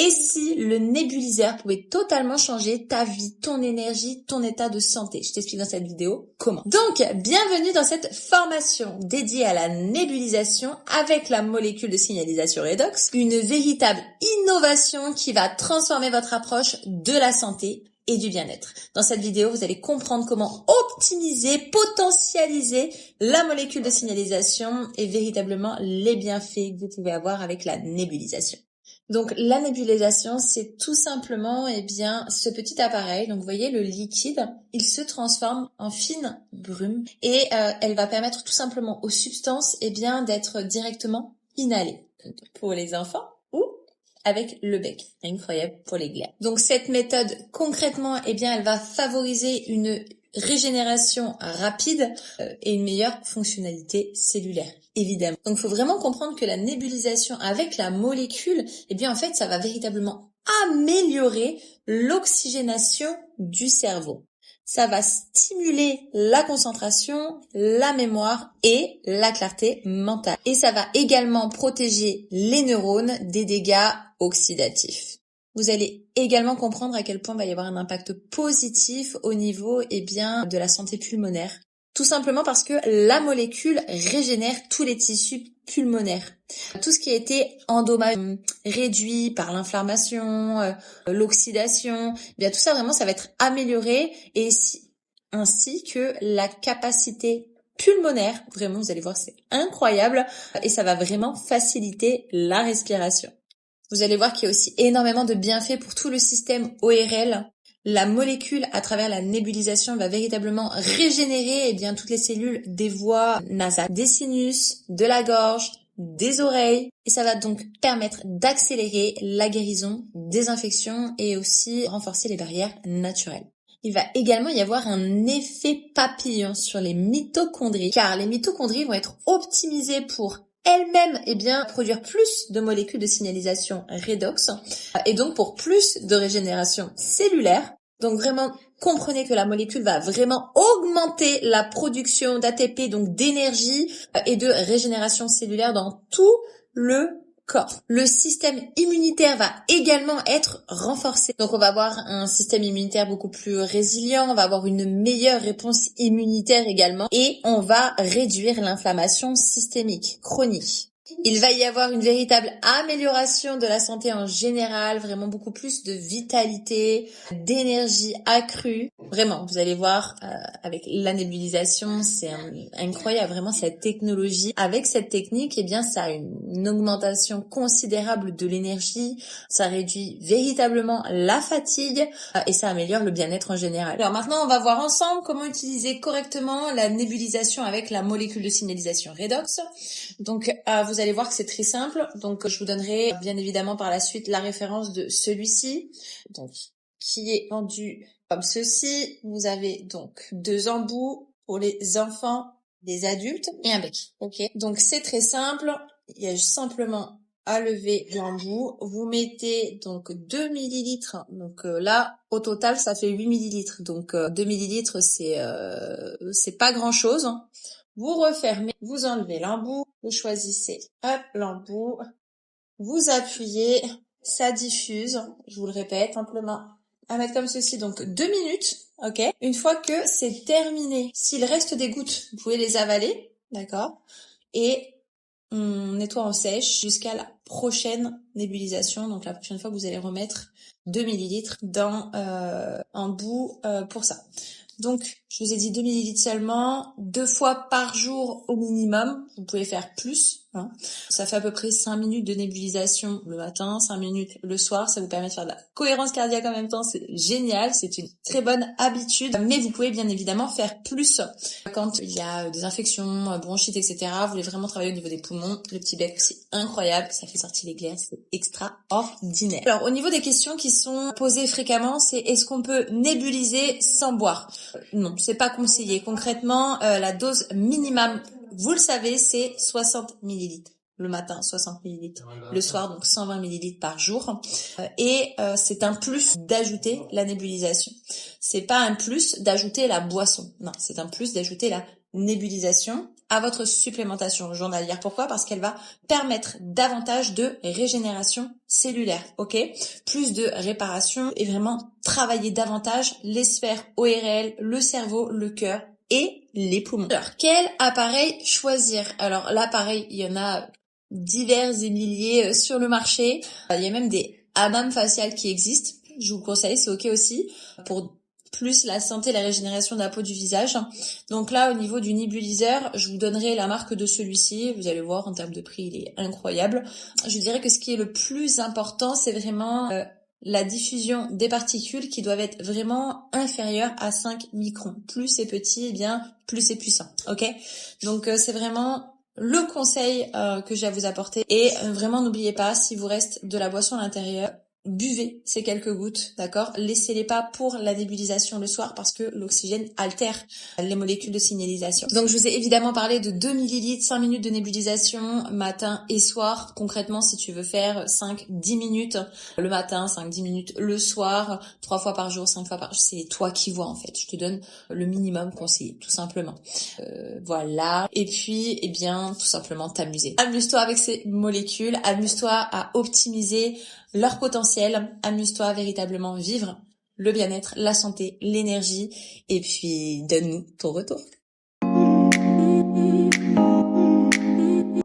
Et si le nébuliseur pouvait totalement changer ta vie, ton énergie, ton état de santé? Je t'explique dans cette vidéo comment. Donc, bienvenue dans cette formation dédiée à la nébulisation avec la molécule de signalisation redox, une véritable innovation qui va transformer votre approche de la santé et du bien-être. Dans cette vidéo, vous allez comprendre comment optimiser, potentialiser la molécule de signalisation et véritablement les bienfaits que vous pouvez avoir avec la nébulisation. Donc la nébulisation, c'est tout simplement ce petit appareil. Donc vous voyez le liquide, il se transforme en fine brume et elle va permettre tout simplement aux substances d'être directement inhalées pour les enfants ou avec le bec. Incroyable pour les glaires. Donc cette méthode concrètement, elle va favoriser une régénération rapide et une meilleure fonctionnalité cellulaire, évidemment. Donc il faut vraiment comprendre que la nébulisation avec la molécule, en fait, ça va véritablement améliorer l'oxygénation du cerveau. Ça va stimuler la concentration, la mémoire et la clarté mentale. Et ça va également protéger les neurones des dégâts oxydatifs. Vous allez également comprendre à quel point il va y avoir un impact positif au niveau de la santé pulmonaire. Tout simplement parce que la molécule régénère tous les tissus pulmonaires. Tout ce qui a été endommagé, réduit par l'inflammation, l'oxydation, tout ça vraiment ça va être amélioré ainsi que la capacité pulmonaire. Vraiment, vous allez voir, c'est incroyable et ça va vraiment faciliter la respiration. Vous allez voir qu'il y a aussi énormément de bienfaits pour tout le système ORL. La molécule, à travers la nébulisation, va véritablement régénérer toutes les cellules des voies nasales, des sinus, de la gorge, des oreilles. Et ça va donc permettre d'accélérer la guérison des infections et aussi renforcer les barrières naturelles. Il va également y avoir un effet papillon sur les mitochondries, car les mitochondries vont être optimisées pour elles-mêmes produire plus de molécules de signalisation redox et donc pour plus de régénération cellulaire. Donc vraiment, comprenez que la molécule va vraiment augmenter la production d'ATP, donc d'énergie et de régénération cellulaire dans tout le corps. Le système immunitaire va également être renforcé. Donc on va avoir un système immunitaire beaucoup plus résilient, on va avoir une meilleure réponse immunitaire également et on va réduire l'inflammation systémique chronique. Il va y avoir une véritable amélioration de la santé en général, vraiment beaucoup plus de vitalité, d'énergie accrue. Vraiment, vous allez voir, avec la nébulisation, c'est incroyable, vraiment cette technologie. Avec cette technique, ça a une augmentation considérable de l'énergie, ça réduit véritablement la fatigue et ça améliore le bien-être en général. Alors maintenant, on va voir ensemble comment utiliser correctement la nébulisation avec la molécule de signalisation redox. Donc, vous allez voir que c'est très simple. Donc, je vous donnerai bien évidemment par la suite la référence de celui-ci, donc qui est vendu comme ceci. Vous avez donc 2 embouts pour les enfants, les adultes et un bec. Ok. Donc c'est très simple. Il y a simplement à lever l'embout. Vous mettez donc 2 millilitres. Donc là, au total, ça fait 8 millilitres. Donc 2 millilitres, c'est pas grand chose. Vous refermez, vous enlevez l'embout, vous choisissez l'embout, vous appuyez, ça diffuse, je vous le répète, simplement à mettre comme ceci, donc 2 minutes, ok. Une fois que c'est terminé, s'il reste des gouttes, vous pouvez les avaler, d'accord, et on nettoie en sèche jusqu'à la prochaine nébulisation, donc la prochaine fois que vous allez remettre 2 millilitres dans un bout pour ça. Donc, je vous ai dit 2 millilitres seulement, 2 fois par jour au minimum. Vous pouvez faire plus. Ça fait à peu près 5 minutes de nébulisation le matin, 5 minutes le soir. Ça vous permet de faire de la cohérence cardiaque en même temps. C'est génial. C'est une très bonne habitude. Mais vous pouvez bien évidemment faire plus quand il y a des infections, bronchites, etc. Vous voulez vraiment travailler au niveau des poumons. Le petit bec, c'est incroyable. Ça fait sortir les glaires. C'est extraordinaire. Alors, au niveau des questions qui sont posées fréquemment, c'est est-ce qu'on peut nébuliser sans boire? Non, c'est pas conseillé. Concrètement, la dose minimum, vous le savez, c'est 60 millilitres. Le matin, 60 millilitres. Le soir, donc 120 millilitres par jour. Et c'est un plus d'ajouter la nébulisation. C'est pas un plus d'ajouter la boisson. Non, c'est un plus d'ajouter la nébulisation. à votre supplémentation journalière. Pourquoi? Parce qu'elle va permettre davantage de régénération cellulaire, ok? Plus de réparation et vraiment travailler davantage les sphères ORL, le cerveau, le cœur et les poumons. Alors, quel appareil choisir? Alors l'appareil, il y en a divers et milliers sur le marché. Il y a même des hammams faciales qui existent. Je vous conseille, c'est ok aussi pour plus la santé et la régénération de la peau du visage. Donc là, au niveau du nébuliseur, je vous donnerai la marque de celui-ci. Vous allez voir, en termes de prix, il est incroyable. Je dirais que ce qui est le plus important, c'est vraiment la diffusion des particules qui doivent être vraiment inférieures à 5 microns. Plus c'est petit, eh bien, plus c'est puissant. Ok? Donc c'est vraiment le conseil que j'ai à vous apporter. Et vraiment, n'oubliez pas, s'il vous reste de la boisson à l'intérieur, buvez ces quelques gouttes, d'accord? Laissez-les pas pour la nébulisation le soir parce que l'oxygène altère les molécules de signalisation. Donc je vous ai évidemment parlé de 2 millilitres, 5 minutes de nébulisation matin et soir. Concrètement, si tu veux faire 5-10 minutes le matin, 5-10 minutes le soir, 3 fois par jour, 5 fois par jour, c'est toi qui vois en fait. Je te donne le minimum conseillé, tout simplement. Voilà. Et puis, eh bien, tout simplement t'amuser. Amuse-toi avec ces molécules, amuse-toi à optimiser leur potentiel, amuse-toi à véritablement vivre le bien-être, la santé, l'énergie, et puis donne-nous ton retour.